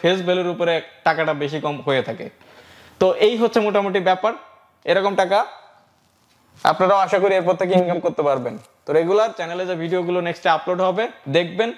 Face ভ্যালুর উপরে টাকাটা বেশি কম হয়ে থাকে। তো এই হচ্ছে মোটামুটি ব্যাপার। এরকম টাকা আপনারাও আশা করি এরপর থেকে ইনকাম করতে পারবেন। তো রেগুলার চ্যানেলে যে ভিডিওগুলো নেক্সটে আপলোড হবে দেখবেন।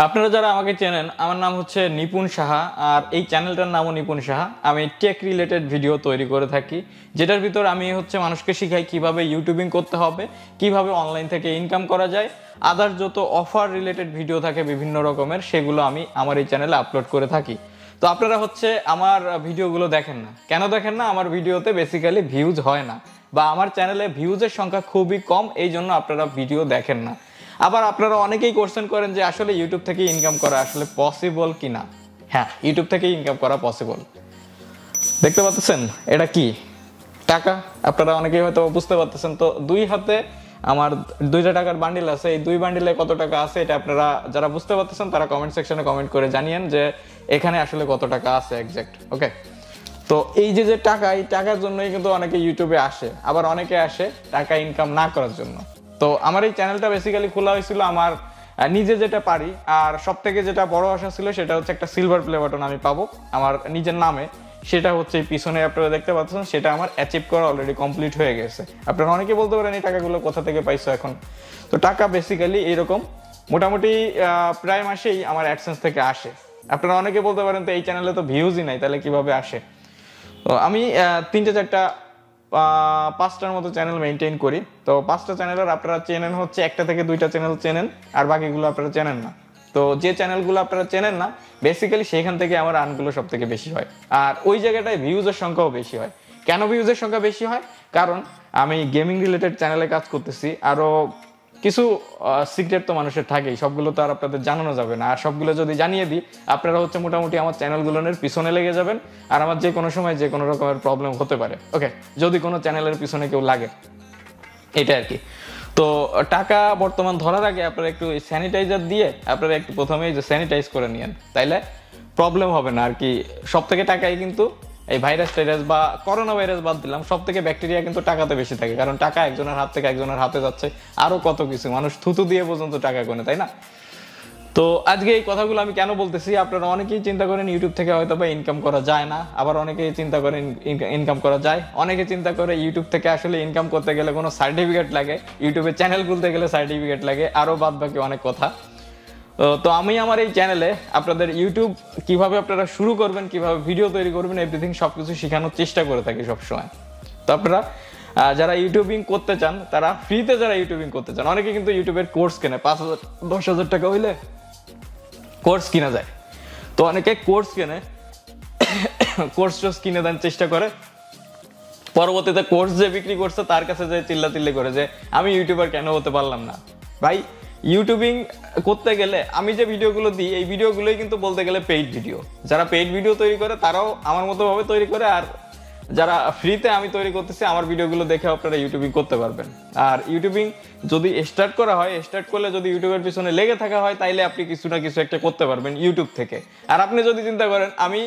আপনারা যারা আমাকে চেনেন, আমার নাম হচ্ছে নিপুণ সাহা, আর এই চ্যানেলটার নামও নিপুণ সাহা। আমি টেক রিলেটেড ভিডিও তৈরি করে থাকি, যেটার ভিতর আমি হচ্ছে মানুষকে শিখাই কিভাবে ইউটিউবিং করতে হবে, কিভাবে অনলাইন থেকে ইনকাম করা যায়। আদার যত অফার রিলেটেড ভিডিও থাকে বিভিন্ন রকমের, সেগুলো আমি আমার এই চ্যানেলে আপলোড করে থাকি। তো আপনারা হচ্ছে আমার ভিডিওগুলো দেখেন না কেন? দেখেন না, আমার ভিডিওতে বেসিক্যালি ভিউজ হয় না, বা আমার চ্যানেলে ভিউজের সংখ্যা খুবই কম, এই জন্য আপনারা ভিডিও দেখেন না। আবার আপনারা অনেকেই কোশ্চেন করেন যে আসলে ইউটিউব থেকে ইনকাম করা আসলে পসিবল কিনা। হ্যাঁ, ইউটিউব থেকে ইনকাম করা পসিবল। দেখতে পাচ্ছেন এটা কি টাকা, আপনারা অনেকেই হয়তো বুঝতে পারতেছেন। তো দুই হাতে আমার 2টা টাকার বান্ডিল আছে, এই 2 বান্ডিলে কত টাকা আছে এটা আপনারা যারা বুঝতে পারতেছেন তারা কমেন্ট সেকশনে কমেন্ট করে জানিয়েন যে এখানে আসলে কত টাকা আছে এক্সাক্ট। ওকে, তো এই যে টাকা, এই টাকার জন্যই কিন্তু অনেকে ইউটিউবে আসে, আবার অনেকে আসে টাকা ইনকাম না করার জন্য। তো আমার এই চ্যানেলটা বেসিক্যালি খোলা হয়েছিল আমার নিজে যেটা পারি, আর সব থেকে যেটা বড় আশা ছিল সেটা হচ্ছে একটা সিলভার প্লে বাটন আমি পাবো আমার নিজের নামে। সেটা হচ্ছে পিছনে আপনারা দেখতে পাচ্ছেন, সেটা আমার অ্যাচিভ করা অলরেডি কমপ্লিট হয়ে গেছে। আপনারা অনেকে বলতে পারেন এই টাকাগুলো কোথা থেকে পাইছো এখন। তো টাকা বেসিক্যালি এইরকম মোটামুটি প্রায় মাসেই আমার অ্যাডসেন্স থেকে আসে। আপনারা অনেকে বলতে পারেন তো এই চ্যানেলে তো ভিউজই নাই, তাহলে কিভাবে আসে? তো আমি 3টে 4টা 5টার মতো চ্যানেল মেনটেন করি। তো 5টা চ্যানেলের আপনারা চেনেন হচ্ছে 1টা থেকে 2টা চ্যানেল চেনেন, আর বাকিগুলো আপনারা চেনেন না। তো যে চ্যানেলগুলো আপনারা চেনেন না বেসিক্যালি সেখান থেকে আমার আর্নগুলো সব থেকে বেশি হয়, আর ওই জায়গাটায় ভিউজের সংখ্যাও বেশি হয়। কেন ভিউজের সংখ্যা বেশি হয়? কারণ আমি গেমিং রিলেটেড চ্যানেলে কাজ করতেছি। আরও কিছু সিক্রেট তো মানুষের থাকেই, সবগুলো তো আর আপনাদের জানানো যাবে না। আর সবগুলো যদি জানিয়ে দিই আপনারা হচ্ছে মোটামুটি আমার চ্যানেলগুলোর পিছনে লেগে যাবেন, আর আমার যে কোনো সময় যে কোনো রকমের প্রবলেম হতে পারে। ওকে, যদি কোনো চ্যানেলের পিছনে কেউ লাগে, এটা আর কি। তো টাকা বর্তমান ধরার আগে আপনারা একটু স্যানিটাইজার দিয়ে আপনারা একটু প্রথমেই যে স্যানিটাইজ করে নিয়েন, তাইলে প্রবলেম হবে না আর কি। সব থেকে টাকাই কিন্তু এই ভাইরাস টাইরাস বা করোনা ভাইরাস বাদ দিলাম, সব থেকে ব্যাকটেরিয়া কিন্তু টাকাতে বেশি থাকে, কারণ টাকা একজনের হাত থেকে একজনের হাতে যাচ্ছে। আরো কত কিছু, মানুষ থুতু দিয়ে পর্যন্ত টাকা গোনে, তাই না? তো আজকে এই কথাগুলো আমি কেন বলতেছি, আপনারা অনেকেই চিন্তা করেন ইউটিউব থেকে হয়তো বা ইনকাম করা যায় না, আবার অনেকেই চিন্তা করেন ইনকাম করা যায়। অনেকে চিন্তা করে ইউটিউব থেকে আসলে ইনকাম করতে গেলে কোনো সার্টিফিকেট লাগে, ইউটিউবে চ্যানেল খুলতে গেলে সার্টিফিকেট লাগে, আরও বাদ বাকি অনেক কথা। তো আমি আমার এই চ্যানেলে আপনাদের ইউটিউব কিভাবে আপনারা শুরু করবেন, কিভাবে ভিডিও তৈরি করবেন, এভরিথিং সবকিছু শেখানোর চেষ্টা করে থাকি সবসময়। তো আপনারা যারা ইউটিউবিং করতে চান, তারা ফ্রিতে যারা ইউটিউবিং করতে চান, অনেকে কিন্তু ইউটিউবের কোর্স কেনে 5,000 10,000 টাকা হইলে কোর্স কিনা যায়। তো অনেকে কোর্স কেনে, কোর্স কিনে দেন চেষ্টা করে, পরবর্তীতে কোর্স যে বিক্রি করছে তার কাছে যে চিল্লাচিল্লি করে যে আমি ইউটিউবার কেন হতে পারলাম না। ভাই, ইউটিউবিং করতে গেলে আমি যে ভিডিওগুলো দিই, এই ভিডিওগুলোই কিন্তু বলতে গেলে পেইড ভিডিও। যারা পেইড ভিডিও তৈরি করে তারাও আমার মতো ভাবে তৈরি করে, আর যারা ফ্রিতে আমি তৈরি করতেছি আমার ভিডিওগুলো দেখে আপনারা ইউটিউবিং করতে পারবেন। আর ইউটিউবিং যদি স্টার্ট করা হয়, স্টার্ট করলে যদি ইউটিউবের পিছনে লেগে থাকা হয়, তাইলে আপনি কিছু না কিছু একটা করতে পারবেন ইউটিউব থেকে। আর আপনি যদি চিন্তা করেন আমি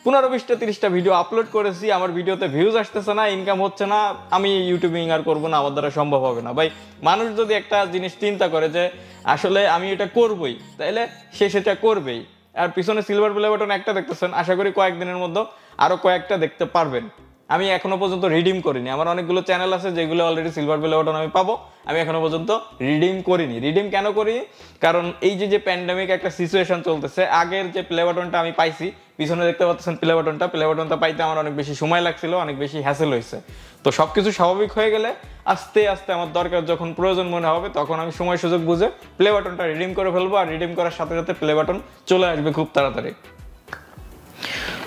15-20টা 30টা ভিডিও আপলোড করেছি, আমার ভিডিওতে ভিউজ আসতেছে না, ইনকাম হচ্ছে না, আমি ইউটিউবিং আর করবো না, আমার দ্বারা সম্ভব হবে না। ভাই, মানুষ যদি একটা জিনিস চিন্তা করে যে আসলে আমি এটা করবই, তাইলে সে সেটা করবেই। আর পিছনে সিলভার প্লে বাটন একটা দেখতেছেন, আশা করি কয়েকদিনের মধ্যে আরো কয়েকটা দেখতে পারবেন। আমি এখনো পর্যন্ত রিডিম করিনি, আমার অনেকগুলো চ্যানেল আছে যেগুলো অলরেডি সিলভার প্লে বাটন আমি পাবো, আমি এখনো পর্যন্ত রিডিম করিনি। রিডিম কেন করি? কারণ এই যে প্যান্ডেমিক একটা সিচুয়েশন চলতেছে, আগের যে প্লে বাটনটা আমি পাইছি, পিছনে দেখতে পাচ্ছেন প্লে বাটনটা পাইতে আমার অনেক বেশি সময় লাগছিল, অনেক বেশি হ্যাসেল হয়েছে। তো সবকিছু স্বাভাবিক হয়ে গেলে আস্তে আস্তে আমার দরকার যখন প্রয়োজন মনে হবে তখন আমি সময় সুযোগ বুঝে প্লে বাটনটা রিডিম করে ফেলবো, আর রিডিম করার সাথে সাথে প্লে বাটন চলে আসবে খুব তাড়াতাড়ি।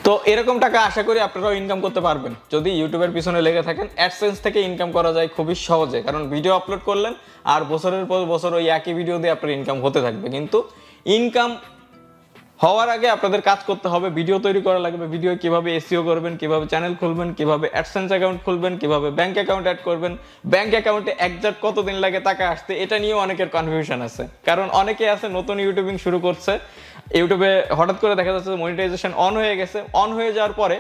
তো এরকম টাকা আশা করি আপনারাও ইনকাম করতে পারবেন যদি ইউটিউবের পিছনে লেগে থাকেন। অ্যাডসেন্স থেকে ইনকাম করা যায় খুবই সহজে, কারণ ভিডিও আপলোড করলেন আর বছরের পর বছর ওই একই ভিডিও দিয়ে আপনার ইনকাম হতে থাকবে। কিন্তু ইনকাম হওয়ার আগে আপনাদের কাজ করতে হবে, ভিডিও তৈরি করা লাগবে। ভিডিও কিভাবে এসইও করবেন, কিভাবে চ্যানেল খুলবেন, কিভাবে অ্যাডসেন্স অ্যাকাউন্ট খুলবেন, কিভাবে ব্যাংক অ্যাকাউন্ট অ্যাড করবেন, ব্যাংক অ্যাকাউন্টে একজাক্ট কতদিন লাগে টাকা আসতে, এটা নিয়েও অনেকের কনফিউশন আছে। কারণ অনেকে আছে নতুন ইউটিউবিং শুরু করছে, ইউটিউবে হঠাৎ করে দেখা যাচ্ছে মনিটাইজেশন অন হয়ে গেছে, অন হয়ে যাওয়ার পরে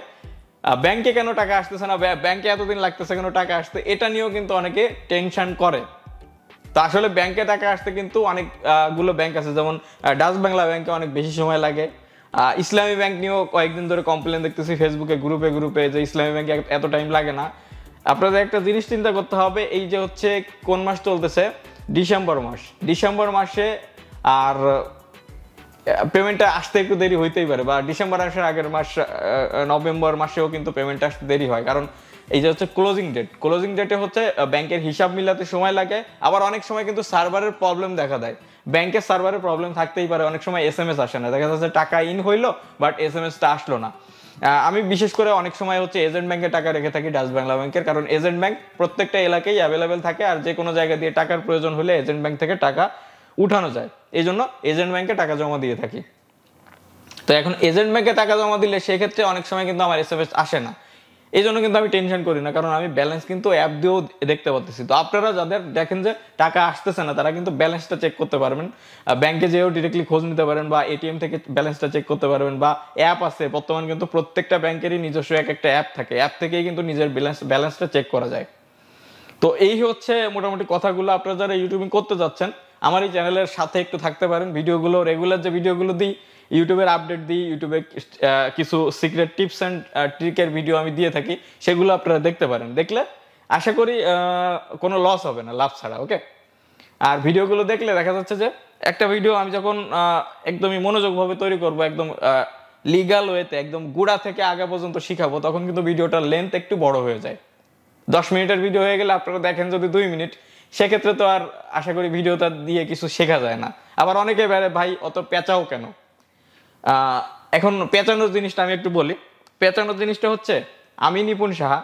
ব্যাংকে কেন টাকা আসতেছে না, ব্যাংকে এতদিন লাগতেছে কেন টাকা আসতে, এটা নিয়েও কিন্তু অনেকে টেনশন করে। তো আসলে ব্যাংকে টাকা আসতে কিন্তু অনেকগুলো ব্যাংক আছে, যেমন ডাচ বাংলা ব্যাংকে অনেক বেশি সময় লাগে, ইসলামী ব্যাংক নিয়েও কয়েকদিন ধরে কমপ্লেন দেখতেছি ফেসবুকে গ্রুপে যে ইসলামী ব্যাংকে এত টাইম লাগে না। আপনাদের একটা জিনিস চিন্তা করতে হবে, এই যে হচ্ছে কোন মাস চলতেছে, ডিসেম্বর মাসে আর পেমেন্টটা আসতে একটু দেরি হইতেই পারে, বা ডিসেম্বর আসার আগের মাস নভেম্বর মাসেও কিন্তু পেমেন্ট আসতে দেরি হয়, কারণ এই যে হচ্ছে ক্লোজিং ডেটে হচ্ছে ব্যাংকের হিসাব মিলাতে সময় লাগে। আবার অনেক সময় কিন্তু সার্ভারের প্রবলেম দেখা দেয়, ব্যাংকের সার্ভারের প্রবলেম থাকতেই পারে, অনেক সময় SMS আসে না, দেখা যাচ্ছে টাকা ইন হইলো বাট SMS-টা আসলো না। আমি বিশেষ করে অনেক সময় হচ্ছে এজেন্ট ব্যাংকে টাকা রেখে থাকি, ডাচ বাংলা ব্যাংকের, কারণ এজেন্ট ব্যাংক প্রত্যেকটা এলাকায় অ্যাভেলেবেল থাকে, আর যে কোনো জায়গা দিয়ে টাকার প্রয়োজন হলে এজেন্ট ব্যাংক থেকে টাকা উঠানো যায়, এই জন্য এজেন্ট ব্যাংকে টাকা জমা দিয়ে থাকি। তো এখন এজেন্ট ব্যাংকে টাকা জমা দিলে সেক্ষেত্রে অনেক সময় কিন্তু আমার SMS আসে না, এই জন্য কিন্তু আমি টেনশন করি না, কারণ আমি ব্যালেন্স কিন্তু অ্যাপ দিয়েও দেখতে পাচ্ছি। তো আপনারা যাদের দেখেন যে টাকা আসতেছে না, তারা কিন্তু ব্যালেন্সটা চেক করতে পারবেন, ব্যাংকে যেও ডিরেক্টলি খোঁজ নিতে পারেন, বা এটিএম থেকে ব্যালেন্সটা চেক করতে পারবেন, বা অ্যাপ আছে বর্তমান কিন্তু প্রত্যেকটা ব্যাংকেরই নিজস্ব একটা অ্যাপ থাকে, অ্যাপ থেকেই কিন্তু নিজের ব্যালেন্সটা চেক করা যায়। তো এই হচ্ছে মোটামুটি কথাগুলো। আপনারা যারা ইউটিউবিং করতে যাচ্ছেন আমার এই চ্যানেলের সাথে একটু থাকতে পারেন, ভিডিওগুলো রেগুলার যে ভিডিওগুলো দিই, ইউটিউবের আপডেট দিই, ইউটিউবে কিছু সিক্রেট টিপস অ্যান্ড ট্রিকের ভিডিও আমি দিয়ে থাকি, সেগুলো আপনারা দেখতে পারেন, দেখলে আশা করি কোনো লস হবে না, লাভ ছাড়া। ওকে, আর ভিডিওগুলো দেখলে দেখা যাচ্ছে যে একটা ভিডিও আমি যখন একদমই মনোযোগভাবে তৈরি করব, একদম লিগাল ওয়েতে, একদম গুড়া থেকে আগা পর্যন্ত শিখাবো, তখন কিন্তু ভিডিওটার লেন্থ একটু বড় হয়ে যায়। 10 মিনিটের ভিডিও হয়ে গেলে আপনারা দেখেন যদি 2 মিনিট, সেক্ষেত্রে তো আর আশা করি ভিডিওটা দিয়ে কিছু শেখা যায় না। আবার অনেকে বেড়ে ভাই অত পেঁচাও কেন। এখন পেঁচানোর জিনিসটা আমি একটু বলি। পেঁচানোর জিনিসটা হচ্ছে, আমি নিপুণ সাহা,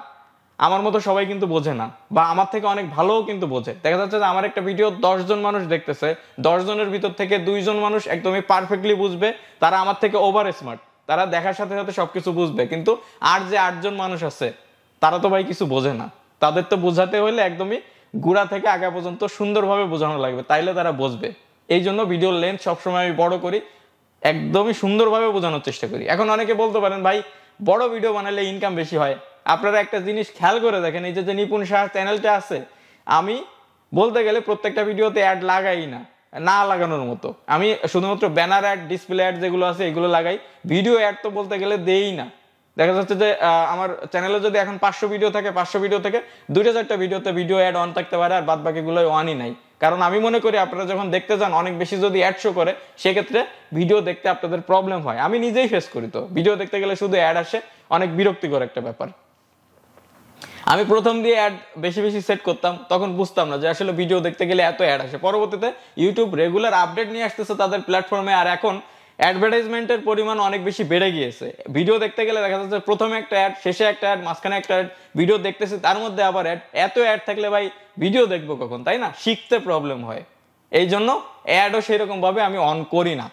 আমার মতো সবাই কিন্তু বোঝে না, বা আমার থেকে অনেক ভালোও কিন্তু বোঝে। দেখা যাচ্ছে যে আমার একটা ভিডিও 10 জন মানুষ দেখতেছে, 10 জনের ভিতর থেকে 2 জন মানুষ একদমই পারফেক্টলি বুঝবে, তারা আমার থেকে ওভার স্মার্ট, তারা দেখার সাথে সাথে সবকিছু বুঝবে। কিন্তু আর যে 8 জন মানুষ আছে, তারা তো ভাই কিছু বোঝে না, তাদের তো বোঝাতে হলে একদমই গুড়া থেকে আগা পর্যন্ত সুন্দরভাবে বোঝানো লাগবে, তাইলে তারা বুঝবে। এই জন্য ভিডিওর লেন্থ সবসময় আমি বড় করি, একদমই সুন্দরভাবে বোঝানোর চেষ্টা করি। এখন অনেকে বলতে পারেন ভাই বড় ভিডিও বানালে ইনকাম বেশি হয়। আপনারা একটা জিনিস খেয়াল করে দেখেন, এই যে নিপুণ সাহা চ্যানেলটা আছে, আমি বলতে গেলে প্রত্যেকটা ভিডিওতে অ্যাড লাগাই না, না লাগানোর মতো। আমি শুধুমাত্র ব্যানার অ্যাড, ডিসপ্লে অ্যাড যেগুলো আছে এগুলো লাগাই, ভিডিও অ্যাড তো বলতে গেলে দেই না। দেখা যাচ্ছে যে আমার চ্যানেলে যদি এখন 500 ভিডিও থাকে, 500 ভিডিও থেকে 2-4টা ভিডিওতে ভিডিও অ্যাড অন থাকতে পারে, আর বাদ বাকিগুলো অনই নাই। কারণ আমি মনে করি আপনারা যখন দেখতে যান অনেক বেশি যদি অ্যাড শো করে, সেক্ষেত্রে ভিডিও দেখতে আপনাদের প্রবলেম হয়। আমি নিজেই ফেস করি, তো ভিডিও দেখতে গেলে শুধু অ্যাড আসে, অনেক বিরক্তিকর একটা ব্যাপার। আমি প্রথম দিয়ে অ্যাড বেশি বেশি সেট করতাম, তখন বুঝতাম না যে আসলে ভিডিও দেখতে গেলে এত অ্যাড আসে। পরবর্তীতে ইউটিউব রেগুলার আপডেট নিয়ে আসতেছে তাদের প্ল্যাটফর্মে, আর এখন অ্যাডভার্টাইজমেন্টের পরিমাণ অনেক বেশি বেড়ে গিয়েছে। ভিডিও দেখতে গেলে দেখা যাচ্ছে প্রথমে একটা অ্যাড, শেষে একটা অ্যাড, মাঝখানে একটা অ্যাড, ভিডিও দেখতেছি তার মধ্যে আবার অ্যাড। এত অ্যাড থাকলে ভাই ভিডিও দেখবো কখন, তাই না? শিখতে প্রবলেম হয়, এই জন্য অ্যাডও সেরকম ভাবে আমি অন করি না।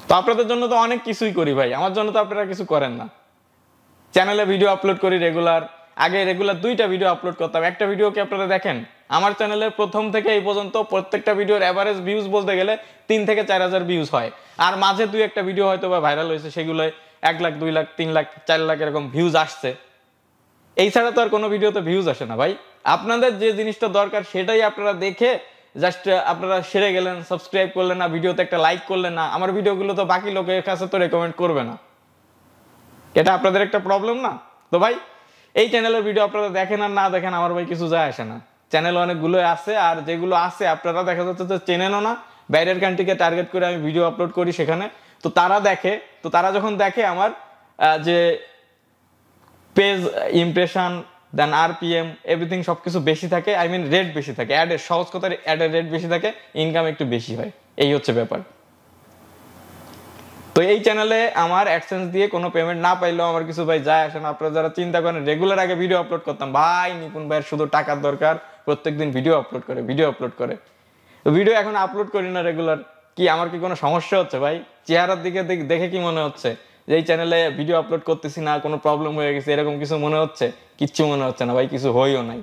তো আপনাদের জন্য তো অনেক কিছুই করি ভাই, আমার জন্য তো আপনারা কিছু করেন না। চ্যানেলে ভিডিও আপলোড করি রেগুলার, আগে রেগুলার 2টা ভিডিও আপলোড করতাম, একটা ভিডিও কি আপনারা দেখেন? আমার চ্যানেলের প্রথম থেকে এই পর্যন্ত প্রত্যেকটা ভিডিওর এভারেজ ভিউজ বলতে গেলে 3 থেকে 4 হাজার ভিউজ হয়, আর মাঝে 2-1টা ভিডিও হয়তো বা ভাইরাল হয়েছে, সেগুলোয় 1 লাখ, 2 লাখ, 3 লাখ, 4 লাখ এরকম ভিউজ আসছে। এই ছাড়া তো আর কোনো ভিডিওতে ভিউজ আসে না ভাই। আপনাদের যে জিনিসটা দরকার সেটাই আপনারা দেখে জাস্ট আপনারা সেরে গেলেন, সাবস্ক্রাইব করলেন না, ভিডিওতে একটা লাইক করলেন না, আমার ভিডিওগুলো তো বাকি লোকের কাছে তো রেকমেন্ড করবে না, এটা আপনাদের একটা প্রবলেম না? তো ভাই এই চ্যানেলের ভিডিও আপনারা দেখেন আর না দেখেন আমার ভাই কিছু যায় আসে না। চ্যানেল অনেকগুলো আছে, আর যেগুলো আছে আপনারা দেখা যাচ্ছে যে চেনেনও না, বাইরের কান্ট্রিকে টার্গেট করে আমি ভিডিও আপলোড করি সেখানে, তো তারা দেখে, তো তারা যখন দেখে আমার যে পেজ ইমপ্রেশন, দেন RPM, এভরিথিং সবকিছু বেশি থাকে, আই মিন রেট বেশি থাকে, অ্যাডের সহজ কথার অ্যাডের রেট বেশি থাকে, ইনকাম একটু বেশি হয়, এই হচ্ছে ব্যাপার। তো এই চ্যানেলে আমার অ্যাডসেন্স দিয়ে কোনো পেমেন্ট না পাইলেও আমার কিছু ভাই যায় আসে না। আপনারা যারা চিন্তা করেন রেগুলার আগে ভিডিও আপলোড করতাম, ভাই নিপুণ ভাইয়ের শুধু টাকার দরকার, প্রত্যেকদিন ভিডিও আপলোড করে, তো ভিডিও এখন আপলোড করি না রেগুলার। কি আমার কি কোনো সমস্যা হচ্ছে ভাই? চেহারার দিকে দেখে কি মনে হচ্ছে যে এই চ্যানেলে ভিডিও আপলোড করতেছি না, কোনো প্রবলেম হয়ে গেছে, এরকম কিছু মনে হচ্ছে? কিচ্ছু মনে হচ্ছে না ভাই, কিছু হইও নাই।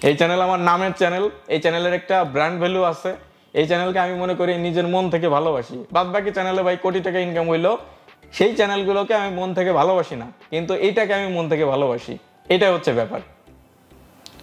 এই চ্যানেল আমার নামের চ্যানেল, এই চ্যানেলের একটা ব্র্যান্ড ভ্যালু আছে, এই চ্যানেলকে আমি মনে করি নিজের মন থেকে ভালোবাসি। বাদ বাকি চ্যানেলে ভাই কোটি টাকা ইনকাম হইলেও সেই চ্যানেলগুলোকে আমি মন থেকে ভালোবাসি না, কিন্তু এইটাকে আমি মন থেকে ভালোবাসি, এটাই হচ্ছে ব্যাপার।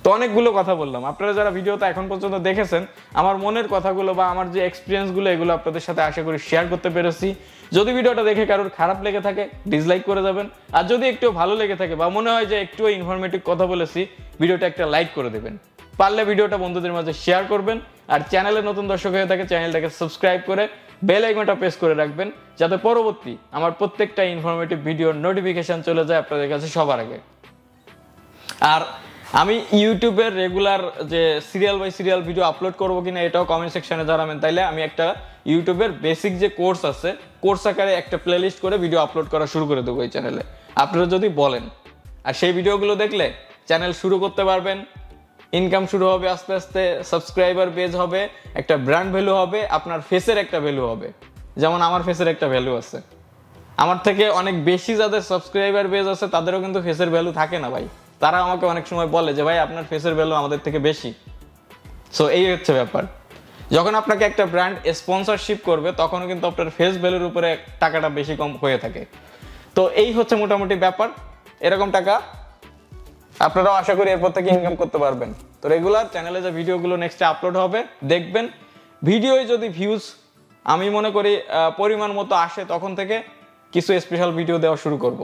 তো অনেকগুলো কথা বললাম, আপনারা যারা ভিডিওটা এখন পর্যন্ত দেখেছেন আমার মনের কথাগুলো বা আমার যে এক্সপিরিয়েন্সগুলো এগুলো আপনাদের সাথে আশা করি শেয়ার করতে পেরেছি। যদি ভিডিওটা দেখে কারোর খারাপ লেগে থাকে ডিসলাইক করে যাবেন, আর যদি একটু ভালো লেগে থাকে বা মনে হয় যে একটু ইনফরমেটিভ কথা বলেছি ভিডিওটা একটা লাইক করে দেবেন, পারলে ভিডিওটা বন্ধুদের মাঝে শেয়ার করবেন। আর চ্যানেলে নতুন দর্শক হয়ে থাকে চ্যানেলটাকে সাবস্ক্রাইব করে বেল আইকনটা প্রেস করে রাখবেন, যাতে পরবর্তী আমার প্রত্যেকটা ইনফরমেটিভ ভিডিওর নোটিফিকেশন চলে যায় আপনাদের কাছে সবার আগে। আর আমি ইউটিউবের রেগুলার যে serial by serial video upload করবো কিনা এটাও কমেন্ট সেকশনে জানাবেন, তাইলে আমি একটা ইউটিউবের বেসিক যে কোর্স আছে কোর্স আকারে একটা প্লেলিস্ট করে ভিডিও আপলোড করা শুরু করে দেবো এই চ্যানেলে, আপনারা যদি বলেন। আর সেই ভিডিওগুলো দেখলে চ্যানেল শুরু করতে পারবেন, ইনকাম শুরু হবে আস্তে আস্তে, সাবস্ক্রাইবার বেজ হবে, একটা ব্র্যান্ড ভ্যালু হবে, আপনার ফেসের একটা ভ্যালু হবে। যেমন আমার ফেসের একটা ভ্যালু আছে, আমার থেকে অনেক বেশি যাদের সাবস্ক্রাইবার বেজ আছে তাদেরও কিন্তু ফেসের ভ্যালু থাকে না ভাই। তারা আমাকে অনেক সময় বলে যে ভাই আপনার ফেসের ভ্যালু আমাদের থেকে বেশি। সো এই হচ্ছে ব্যাপার, যখন আপনাকে একটা ব্র্যান্ড স্পন্সরশিপ করবে তখনও কিন্তু আপনার ফেস ভ্যালুর উপরে টাকাটা বেশি কম হয়ে থাকে। তো এই হচ্ছে মোটামুটি ব্যাপার, এরকম টাকা আপনারাও আশা করি এরপর থেকে ইনকাম করতে পারবেন। তো রেগুলার চ্যানেলে যে ভিডিওগুলো নেক্সটে আপলোড হবে দেখবেন, ভিডিওয় যদি ভিউজ আমি মনে করি পরিমাণ মতো আসে তখন থেকে কিছু স্পেশাল ভিডিও দেওয়া শুরু করব।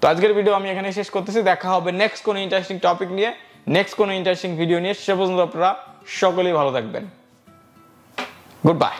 তো আজকের ভিডিও আমি এখানে শেষ করতেছি, দেখা হবে নেক্সট কোনো ইন্টারেস্টিং টপিক নিয়ে, নেক্সট কোনো ইন্টারেস্টিং ভিডিও নিয়ে। সে পর্যন্ত আপনারা সকলেই ভালো থাকবেন, গুড বাই।